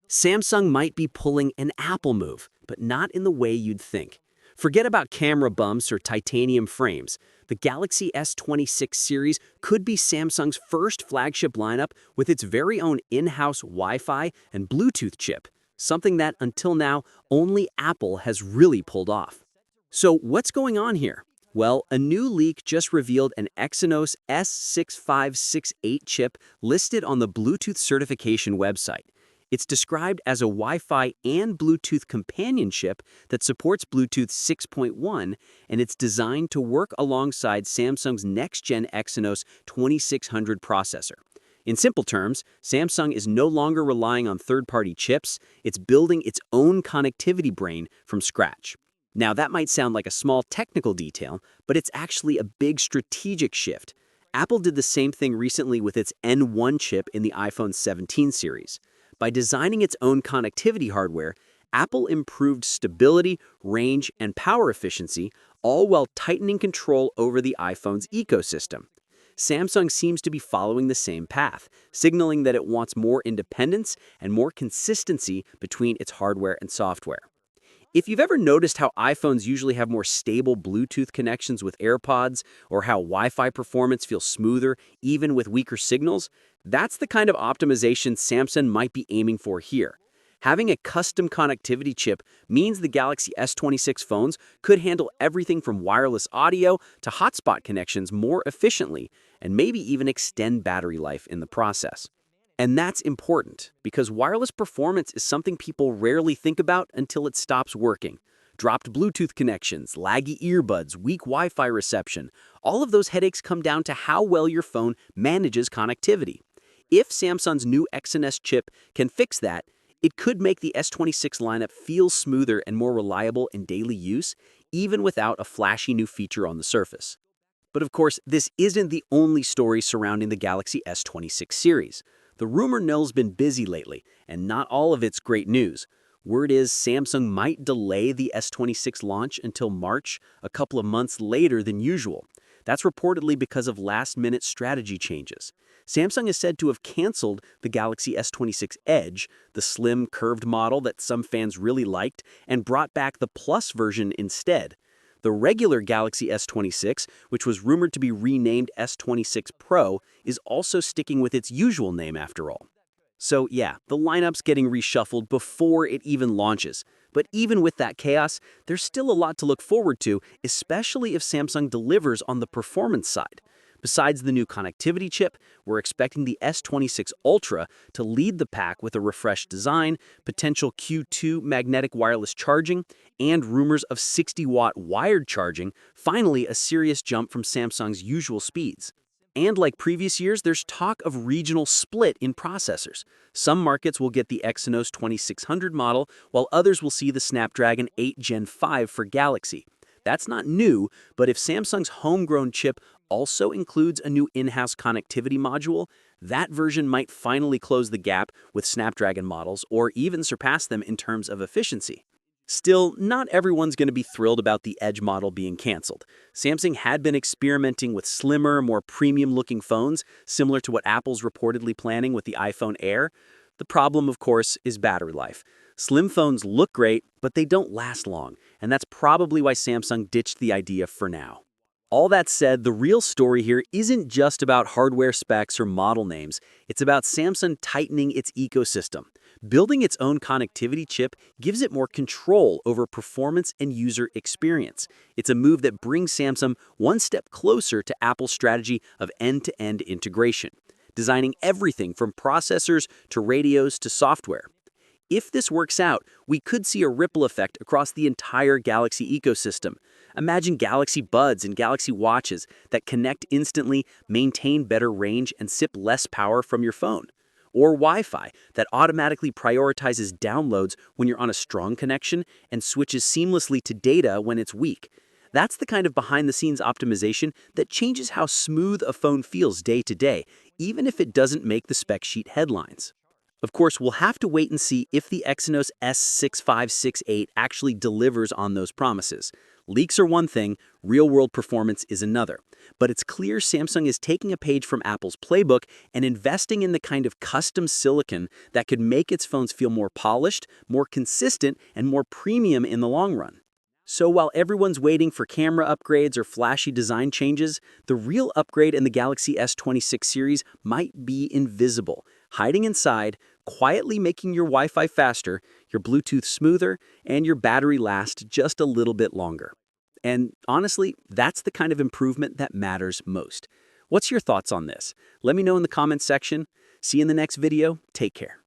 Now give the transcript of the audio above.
Samsung might be pulling an Apple move, but not in the way you'd think. Forget about camera bumps or titanium frames. The Galaxy S26 series could be Samsung's first flagship lineup with its very own in-house Wi-Fi and Bluetooth chip, something that, until now, only Apple has really pulled off. So what's going on here? Well, a new leak just revealed an Exynos S6568 chip listed on the Bluetooth certification website. It's described as a Wi-Fi and Bluetooth companion chip that supports Bluetooth 6.1, and it's designed to work alongside Samsung's next-gen Exynos 2600 processor. In simple terms, Samsung is no longer relying on third-party chips, it's building its own connectivity brain from scratch. Now, that might sound like a small technical detail, but it's actually a big strategic shift. Apple did the same thing recently with its N1 chip in the iPhone 17 series. By designing its own connectivity hardware, Apple improved stability, range, and power efficiency, all while tightening control over the iPhone's ecosystem. Samsung seems to be following the same path, signaling that it wants more independence and more consistency between its hardware and software. If you've ever noticed how iPhones usually have more stable Bluetooth connections with AirPods, or how Wi-Fi performance feels smoother even with weaker signals, that's the kind of optimization Samsung might be aiming for here. Having a custom connectivity chip means the Galaxy S26 phones could handle everything from wireless audio to hotspot connections more efficiently, and maybe even extend battery life in the process. And that's important, because wireless performance is something people rarely think about until it stops working. Dropped Bluetooth connections, laggy earbuds, weak Wi-Fi reception, all of those headaches come down to how well your phone manages connectivity. If Samsung's new Exynos chip can fix that, it could make the S26 lineup feel smoother and more reliable in daily use, even without a flashy new feature on the surface. But of course, this isn't the only story surrounding the Galaxy S26 series. The rumor mill's been busy lately, and not all of it's great news. Word is Samsung might delay the S26 launch until March, a couple of months later than usual. That's reportedly because of last-minute strategy changes. Samsung is said to have canceled the Galaxy S26 Edge, the slim, curved model that some fans really liked, and brought back the Plus version instead. The regular Galaxy S26, which was rumored to be renamed S26 Pro, is also sticking with its usual name after all. So yeah, the lineup's getting reshuffled before it even launches. But even with that chaos, there's still a lot to look forward to, especially if Samsung delivers on the performance side. Besides the new connectivity chip, we're expecting the S26 Ultra to lead the pack with a refreshed design, potential Q2 magnetic wireless charging, and rumors of 60-watt wired charging, finally a serious jump from Samsung's usual speeds. And like previous years, there's talk of regional split in processors. Some markets will get the Exynos 2600 model, while others will see the Snapdragon 8 Gen 5 for Galaxy. That's not new, but if Samsung's homegrown chip also includes a new in-house connectivity module, that version might finally close the gap with Snapdragon models or even surpass them in terms of efficiency. Still, not everyone's going to be thrilled about the Edge model being canceled. Samsung had been experimenting with slimmer, more premium-looking phones, similar to what Apple's reportedly planning with the iPhone Air. The problem, of course, is battery life. Slim phones look great, but they don't last long, and that's probably why Samsung ditched the idea for now. All that said, the real story here isn't just about hardware specs or model names. It's about Samsung tightening its ecosystem. Building its own connectivity chip gives it more control over performance and user experience. It's a move that brings Samsung one step closer to Apple's strategy of end-to-end integration, designing everything from processors to radios to software. If this works out, we could see a ripple effect across the entire Galaxy ecosystem. Imagine Galaxy Buds and Galaxy Watches that connect instantly, maintain better range, and sip less power from your phone. Or Wi-Fi that automatically prioritizes downloads when you're on a strong connection and switches seamlessly to data when it's weak. That's the kind of behind-the-scenes optimization that changes how smooth a phone feels day to day, even if it doesn't make the spec sheet headlines. Of course, we'll have to wait and see if the Exynos S6568 actually delivers on those promises. Leaks are one thing, real-world performance is another. But it's clear Samsung is taking a page from Apple's playbook and investing in the kind of custom silicon that could make its phones feel more polished, more consistent, and more premium in the long run. So while everyone's waiting for camera upgrades or flashy design changes, the real upgrade in the Galaxy S26 series might be invisible, hiding inside, quietly making your Wi-Fi faster, your Bluetooth smoother, and your battery last just a little bit longer. And honestly, that's the kind of improvement that matters most. What's your thoughts on this? Let me know in the comments section. See you in the next video. Take care.